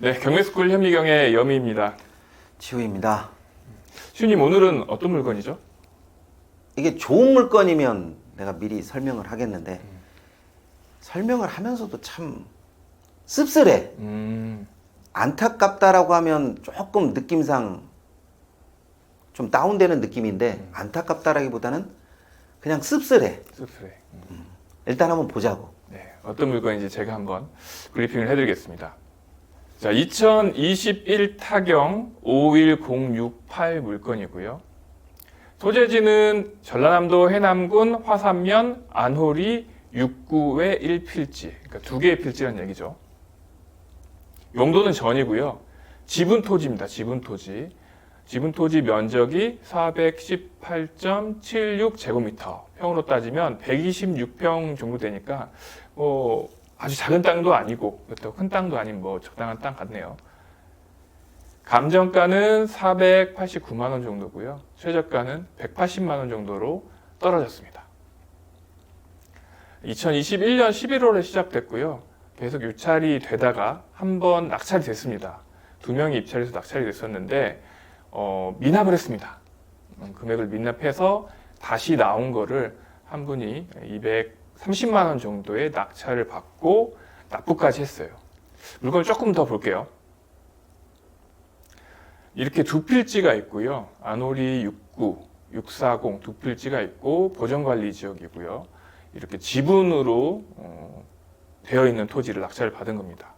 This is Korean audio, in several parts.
네, 경매스쿨 현미경의 여미입니다. 지호입니다. 시우님, 오늘은 어떤 물건이죠? 이게 좋은 물건이면 내가 미리 설명을 하겠는데 설명을 하면서도 참 씁쓸해. 안타깝다라고 하면 조금 느낌상 좀 다운되는 느낌인데 안타깝다라기보다는 그냥 씁쓸해. 씁쓸해. 일단 한번 보자고. 네, 어떤 물건인지 제가 한번 브리핑을 해드리겠습니다. 자, 2021 타경 51068 물건이고요. 소재지는 전라남도 해남군 화산면 안호리 6구의 1필지, 그러니까 두 개의 필지라는 얘기죠. 용도는 전이고요. 지분 토지입니다. 지분 토지. 지분 토지 면적이 418.76제곱미터. 평으로 따지면 126평 정도 되니까 아주 작은 땅도 아니고 또 큰 땅도 아닌 적당한 땅 같네요. 감정가는 489만 원 정도고요. 최저가는 180만 원 정도로 떨어졌습니다. 2021년 11월에 시작됐고요. 계속 유찰이 되다가 한 번 낙찰이 됐습니다. 2명이 입찰해서 낙찰이 됐었는데 미납을 했습니다. 금액을 미납해서 다시 나온 거를 한 분이 230만 원 정도의 낙찰을 받고 납부까지 했어요. 물건을 조금 더 볼게요. 이렇게 두 필지가 있고요. 안호리 6구, 640 두 필지가 있고 보전관리 지역이고요. 이렇게 지분으로 되어 있는 토지를 낙찰을 받은 겁니다.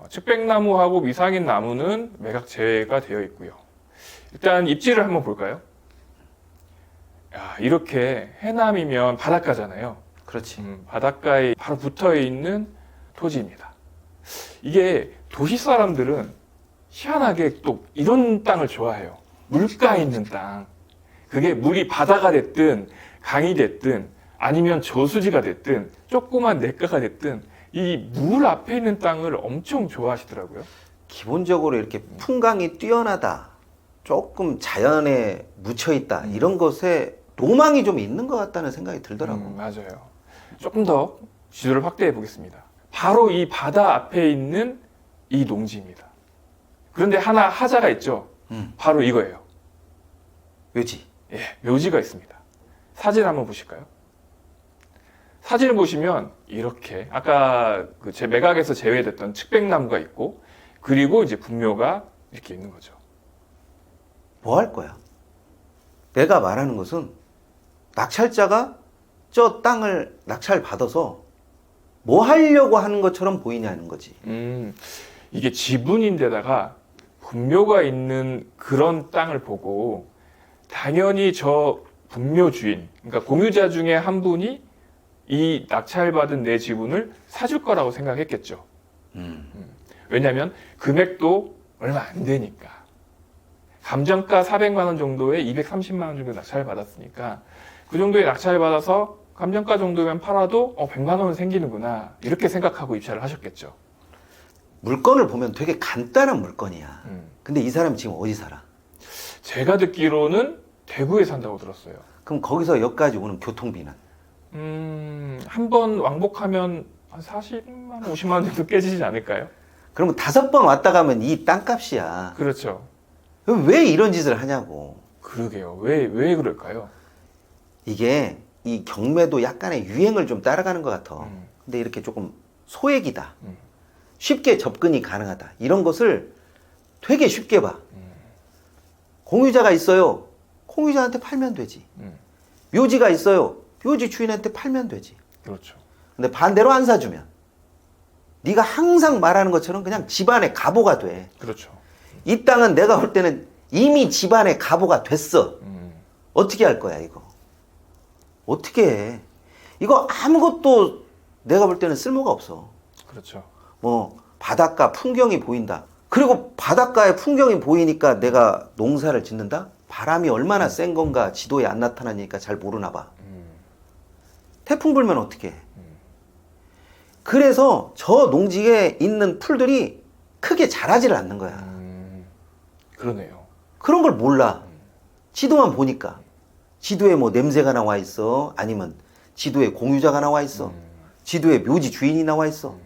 측백나무하고 미상인 나무는 매각 제외가 되어 있고요. 일단 입지를 한번 볼까요? 이렇게 해남이면 바닷가잖아요. 그렇지. 바닷가에 바로 붙어 있는 토지입니다. 이게 도시 사람들은 희한하게 또 이런 땅을 좋아해요. 물가 있는 땅. 그게 물이 바다가 됐든 강이 됐든 아니면 저수지가 됐든 조그만 냇가가 됐든 이 물 앞에 있는 땅을 엄청 좋아하시더라고요. 기본적으로 이렇게 풍광이 뛰어나다, 조금 자연에 묻혀있다 이런 것에 로망이 좀 있는 것 같다는 생각이 들더라고. 맞아요. 조금 더 지도를 확대해 보겠습니다. 바로 이 바다 앞에 있는 이 농지입니다. 그런데 하나 하자가 있죠. 바로 이거예요. 묘지. 예, 묘지가 있습니다. 사진 한번 보실까요? 사진을 보시면 이렇게 아까 제 매각에서 제외됐던 측백나무가 있고 그리고 이제 분묘가 이렇게 있는 거죠. 뭐 할 거야? 내가 말하는 것은 낙찰자가 저 땅을 낙찰 받아서 뭐 하려고 하는 것처럼 보이냐는 거지. 이게 지분인데다가 분묘가 있는 그런 땅을 보고 당연히 저 분묘 주인, 그러니까 공유자 중에 한 분이 이 낙찰받은 내 지분을 사줄 거라고 생각했겠죠. 왜냐하면 금액도 얼마 안 되니까. 감정가 400만 원 정도에 230만 원 정도 낙찰을 받았으니까 그 정도의 낙찰을 받아서 감정가 정도면 팔아도 100만 원은 생기는구나 이렇게 생각하고 입찰을 하셨겠죠. 물건을 보면 되게 간단한 물건이야. 근데 이 사람이 지금 어디 살아? 제가 듣기로는 대구에 산다고 들었어요. 그럼 거기서 여기까지 오는 교통비는? 한 번 왕복하면 한 40만 원, 50만 원 정도 깨지지 않을까요? 그러면 5번 왔다 가면 이 땅값이야. 그렇죠. 그럼 왜 이런 짓을 하냐고. 그러게요. 왜 그럴까요? 이게 이 경매도 약간의 유행을 좀 따라가는 것 같아. 근데 이렇게 조금 소액이다. 쉽게 접근이 가능하다. 이런 것을 되게 쉽게 봐. 공유자가 있어요. 공유자한테 팔면 되지. 묘지가 있어요. 묘지 주인한테 팔면 되지. 그렇죠. 근데 반대로 안 사주면 네가 항상 말하는 것처럼 그냥 집안의 가보가 돼. 그렇죠. 이 땅은 내가 볼 때는 이미 집안의 가보가 됐어. 어떻게 할 거야 이거? 어떻게 해? 이거 아무것도 내가 볼 때는 쓸모가 없어. 그렇죠. 뭐 바닷가 풍경이 보인다. 그리고 바닷가에 풍경이 보이니까 내가 농사를 짓는다? 바람이 얼마나 센 건가 지도에 안 나타나니까 잘 모르나 봐. 태풍 불면 어떻게 해? 그래서 저 농지에 있는 풀들이 크게 자라지를 않는 거야. 그러네요. 그런 걸 몰라. 지도만 보니까. 지도에 뭐 냄새가 나와 있어. 아니면 지도에 공유자가 나와 있어. 지도에 묘지 주인이 나와 있어.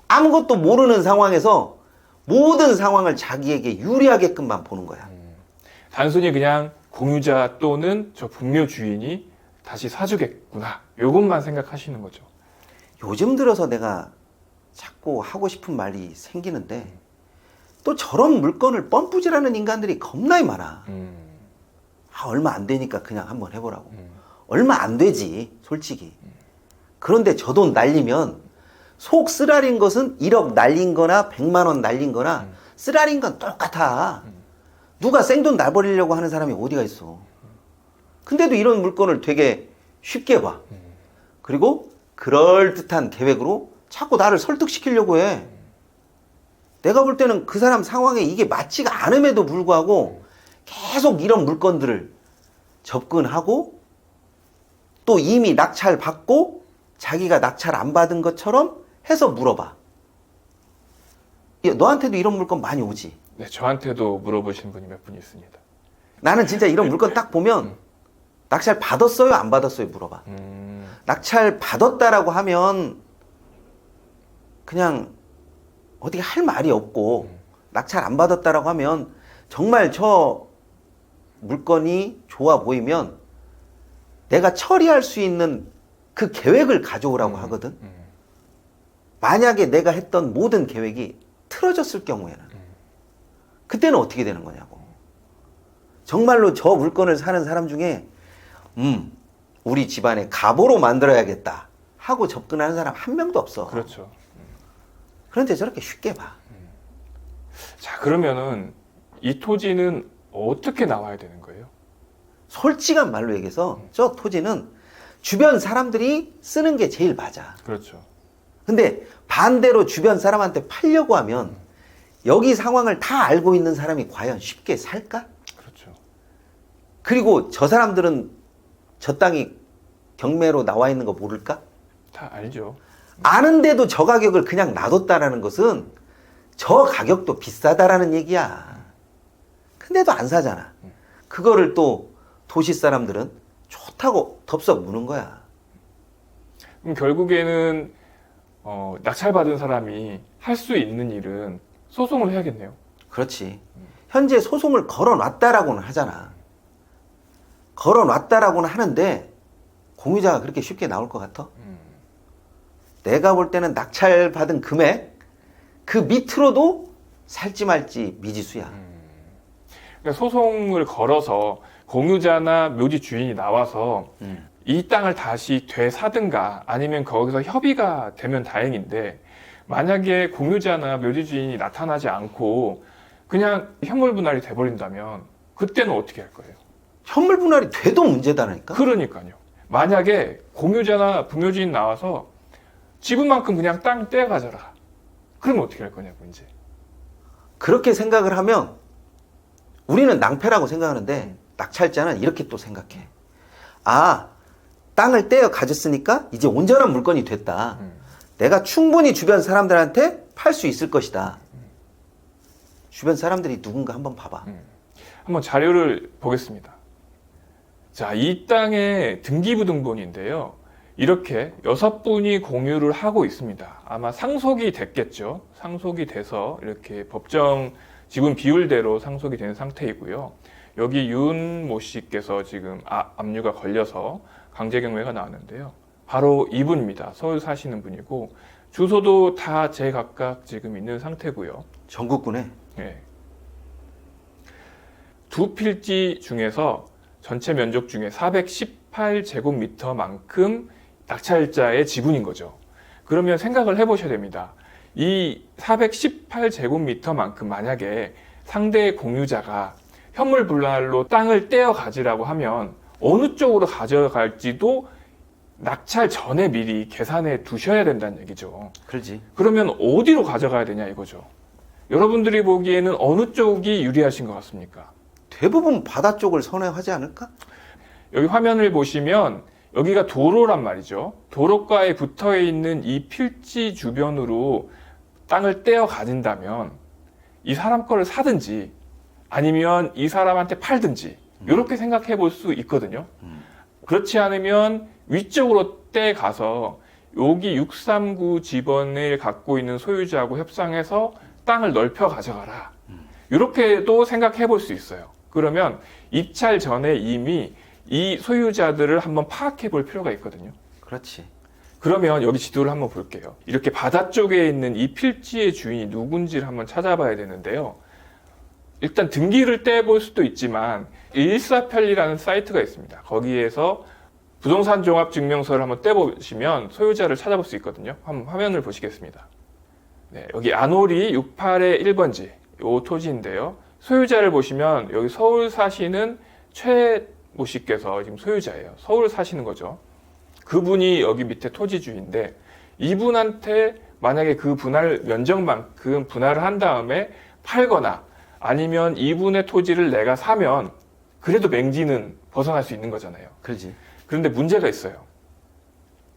아무것도 모르는 상황에서 모든 상황을 자기에게 유리하게끔만 보는 거야. 단순히 그냥 공유자 또는 저 분묘 주인이 다시 사주겠구나. 요것만 생각하시는 거죠. 요즘 들어서 내가 자꾸 하고 싶은 말이 생기는데 또 저런 물건을 뻔뿌질하는 인간들이 겁나게 많아. 얼마 안 되니까 그냥 한번 해보라고. 얼마 안 되지, 솔직히. 그런데 저 돈 날리면 속 쓰라린 것은 1억 날린 거나 100만 원 날린 거나 쓰라린 건 똑같아. 누가 생돈 날버리려고 하는 사람이 어디가 있어. 근데도 이런 물건을 되게 쉽게 봐. 그리고 그럴듯한 계획으로 자꾸 나를 설득시키려고 해. 내가 볼 때는 그 사람 상황에 이게 맞지가 않음에도 불구하고 계속 이런 물건들을 접근하고 또 이미 낙찰 받고 자기가 낙찰 안 받은 것처럼 해서 물어봐. 야, 너한테도 이런 물건 많이 오지? 네, 저한테도 물어보신 분이 몇 분 있습니다. 나는 진짜 이런 물건 딱 보면 낙찰 받았어요? 안 받았어요? 물어봐. 낙찰 받았다라고 하면 그냥 어떻게 할 말이 없고 낙찰 안 받았다라고 하면 정말 저 물건이 좋아 보이면 내가 처리할 수 있는 그 계획을 가져오라고 하거든. 만약에 내가 했던 모든 계획이 틀어졌을 경우에는 그때는 어떻게 되는 거냐고. 정말로 저 물건을 사는 사람 중에 우리 집안에 가보로 만들어야겠다 하고 접근하는 사람 한 명도 없어. 그렇죠. 그런데 저렇게 쉽게 봐. 자, 그러면은 이 토지는 어떻게 나와야 되는 거예요? 솔직한 말로 얘기해서 저 토지는 주변 사람들이 쓰는 게 제일 맞아. 그렇죠. 근데 반대로 주변 사람한테 팔려고 하면 여기 상황을 다 알고 있는 사람이 과연 쉽게 살까? 그렇죠. 그리고 저 사람들은 저 땅이 경매로 나와 있는 거 모를까? 다 알죠. 아는데도 저 가격을 그냥 놔뒀다라는 것은 저 가격도 비싸다라는 얘기야. 근데도 안 사잖아. 그거를 또 도시 사람들은 좋다고 덥석 무는 거야. 그럼 결국에는 낙찰받은 사람이 할 수 있는 일은 소송을 해야겠네요. 그렇지. 현재 소송을 걸어놨다라고는 하잖아. 걸어놨다라고는 하는데 공유자가 그렇게 쉽게 나올 것 같아? 내가 볼 때는 낙찰받은 금액 그 밑으로도 살지 말지 미지수야. 그러니까 소송을 걸어서 공유자나 묘지 주인이 나와서 이 땅을 다시 되사든가 아니면 거기서 협의가 되면 다행인데 만약에 공유자나 묘지 주인이 나타나지 않고 그냥 현물 분할이 돼버린다면 그때는 어떻게 할 거예요? 현물 분할이 돼도 문제다니까? 그러니까요. 만약에 공유자나 분묘주인 나와서 지분만큼 그냥 땅 떼어가져라. 그러면 어떻게 할 거냐고 이제. 그렇게 생각을 하면 우리는 낭패라고 생각하는데 낙찰자는 이렇게 또 생각해. 아, 땅을 떼어 가졌으니까 이제 온전한 물건이 됐다. 내가 충분히 주변 사람들한테 팔 수 있을 것이다. 주변 사람들이 누군가 한번 봐봐. 한번 자료를 보겠습니다. 자, 이 땅의 등기부등본인데요. 이렇게 6분이 공유를 하고 있습니다. 아마 상속이 됐겠죠. 상속이 돼서 이렇게 법정 지분 비율대로 상속이 된 상태이고요. 여기 윤모 씨께서 지금 압류가 걸려서 강제경매가 나왔는데요. 바로 이분입니다. 서울 사시는 분이고 주소도 다 제각각 지금 있는 상태고요. 전국구네. 네. 두 필지 중에서 전체 면적 중에 418제곱미터만큼 낙찰자의 지분인 거죠. 그러면 생각을 해보셔야 됩니다. 이 418제곱미터만큼 만약에 상대 공유자가 현물 분할로 땅을 떼어 가지라고 하면 어느 쪽으로 가져갈지도 낙찰 전에 미리 계산해 두셔야 된다는 얘기죠. 그렇지. 그러면 어디로 가져가야 되냐 이거죠. 여러분들이 보기에는 어느 쪽이 유리하신 것 같습니까? 대부분 바다 쪽을 선호하지 않을까? 여기 화면을 보시면 여기가 도로란 말이죠. 도로가에 붙어 있는 이 필지 주변으로 땅을 떼어 가진다면 이 사람 거를 사든지 아니면 이 사람한테 팔든지 이렇게 생각해 볼 수 있거든요. 그렇지 않으면 위쪽으로 떼가서 여기 639 지번을 갖고 있는 소유자하고 협상해서 땅을 넓혀 가져가라. 이렇게도 생각해 볼 수 있어요. 그러면 입찰 전에 이미 이 소유자들을 한번 파악해 볼 필요가 있거든요. 그렇지. 그러면 여기 지도를 한번 볼게요. 이렇게 바다 쪽에 있는 이 필지의 주인이 누군지를 한번 찾아봐야 되는데요. 일단 등기를 떼볼 수도 있지만 일사편리라는 사이트가 있습니다. 거기에서 부동산 종합증명서를 한번 떼보시면 소유자를 찾아볼 수 있거든요. 한번 화면을 보시겠습니다. 네, 여기 안오리 68의 1번지 이 토지인데요. 소유자를 보시면 여기 서울 사시는 최모 씨께서 지금 소유자예요. 서울 사시는 거죠. 그분이 여기 밑에 토지주인데 이분한테 만약에 그 분할 면적만큼 분할을 한 다음에 팔거나 아니면 이분의 토지를 내가 사면 그래도 맹지는 벗어날 수 있는 거잖아요. 그렇지. 그런데 문제가 있어요.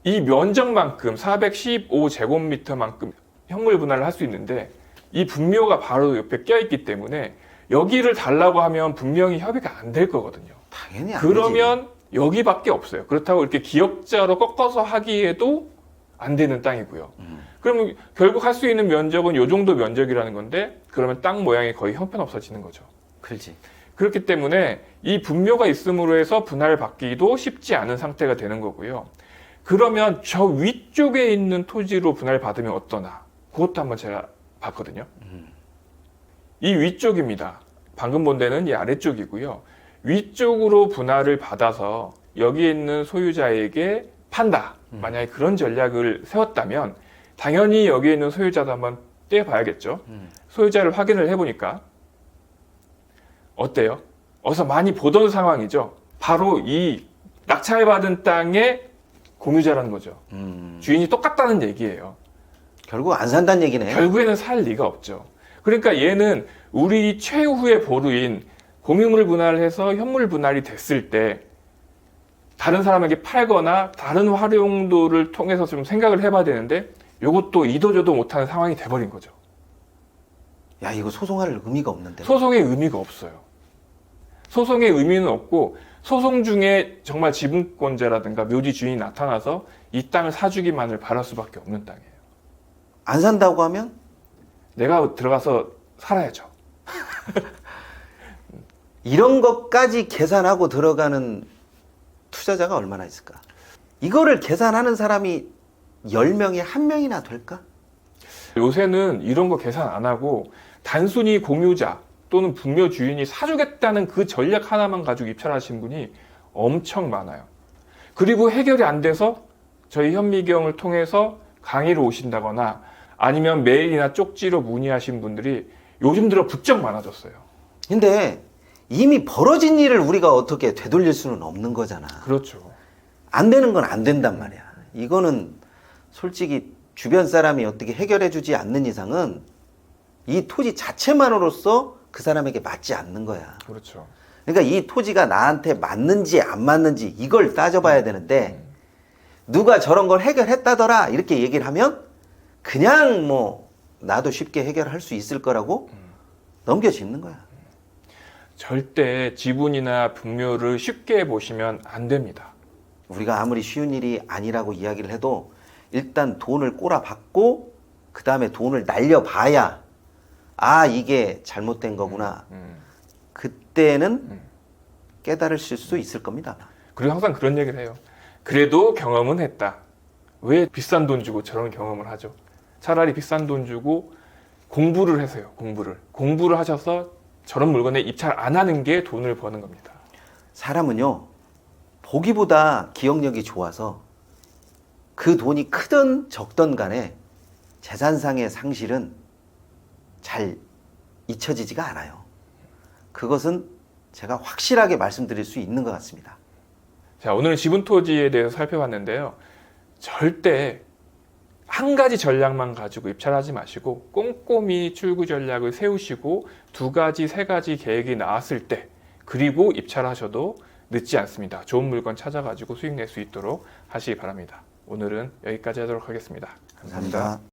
이 면적만큼 415제곱미터만큼 현물 분할을 할 수 있는데 이 분묘가 바로 옆에 껴있기 때문에 여기를 달라고 하면 분명히 협의가 안 될 거거든요. 당연히 안 그러면 여기밖에 없어요. 그렇다고 이렇게 기역자로 꺾어서 하기에도 안 되는 땅이고요. 그러면 결국 할 수 있는 면적은 이 정도 면적이라는 건데 그러면 땅 모양이 거의 형편없어지는 거죠. 그렇지. 그렇기 때문에 이 분묘가 있음으로 해서 분할 받기도 쉽지 않은 상태가 되는 거고요. 그러면 저 위쪽에 있는 토지로 분할 받으면 어떠나? 그것도 한번 제가 봤거든요. 이 위쪽입니다. 방금 본 데는 이 아래쪽이고요. 위쪽으로 분할을 받아서 여기에 있는 소유자에게 판다. 만약에 그런 전략을 세웠다면 당연히 여기에 있는 소유자도 한번 떼봐야겠죠. 소유자를 확인을 해보니까 어때요? 어서 많이 보던 상황이죠. 바로 이 낙찰받은 땅의 공유자라는 거죠. 주인이 똑같다는 얘기예요. 결국 안 산다는 얘기네. 결국에는 살 리가 없죠. 그러니까 얘는 우리 최후의 보루인 공유물 분할해서 현물 분할이 됐을 때 다른 사람에게 팔거나 다른 활용도를 통해서 좀 생각을 해봐야 되는데 이것도 이도저도 못하는 상황이 돼버린 거죠. 야, 이거 소송할 의미가 없는데. 소송의 의미가 없어요. 소송의 의미는 없고 소송 중에 정말 지분권자라든가 묘지 주인이 나타나서 이 땅을 사주기만을 바랄 수밖에 없는 땅이에요. 안 산다고 하면 내가 들어가서 살아야죠. 이런 것까지 계산하고 들어가는 투자자가 얼마나 있을까? 이거를 계산하는 사람이 10명에 1명이나 될까? 요새는 이런 거 계산 안 하고 단순히 공유자 또는 분묘 주인이 사주겠다는 그 전략 하나만 가지고 입찰하신 분이 엄청 많아요. 그리고 해결이 안 돼서 저희 현미경을 통해서 강의를 오신다거나 아니면 메일이나 쪽지로 문의하신 분들이 요즘 들어 부쩍 많아졌어요. 근데 이미 벌어진 일을 우리가 어떻게 되돌릴 수는 없는 거잖아. 그렇죠. 안 되는 건 안 된단 말이야. 이거는 솔직히 주변 사람이 어떻게 해결해 주지 않는 이상은 이 토지 자체만으로서 그 사람에게 맞지 않는 거야. 그렇죠. 그러니까 이 토지가 나한테 맞는지 안 맞는지 이걸 따져봐야 되는데 누가 저런 걸 해결했다더라 이렇게 얘기를 하면 그냥 뭐 나도 쉽게 해결할 수 있을 거라고 넘겨짚는 거야. 절대 지분이나 분묘를 쉽게 보시면 안 됩니다. 우리가 아무리 쉬운 일이 아니라고 이야기를 해도 일단 돈을 꼬라박고 그 다음에 돈을 날려봐야 아 이게 잘못된 거구나. 그때는 깨달으실 수 있을 겁니다. 그리고 항상 그런 얘기를 해요. 그래도 경험은 했다. 왜 비싼 돈 주고 저런 경험을 하죠? 차라리 비싼 돈 주고 공부를 하세요. 공부를 하셔서 저런 물건에 입찰 안 하는 게 돈을 버는 겁니다. 사람은요 보기보다 기억력이 좋아서 그 돈이 크든 적든 간에 재산상의 상실은 잘 잊혀지지가 않아요. 그것은 제가 확실하게 말씀드릴 수 있는 것 같습니다. 자, 오늘은 지분 토지에 대해서 살펴봤는데요. 절대 한 가지 전략만 가지고 입찰하지 마시고 꼼꼼히 출구 전략을 세우시고 2가지, 3가지 계획이 나왔을 때 그리고 입찰하셔도 늦지 않습니다. 좋은 물건 찾아가지고 수익 낼 수 있도록 하시기 바랍니다. 오늘은 여기까지 하도록 하겠습니다. 감사합니다.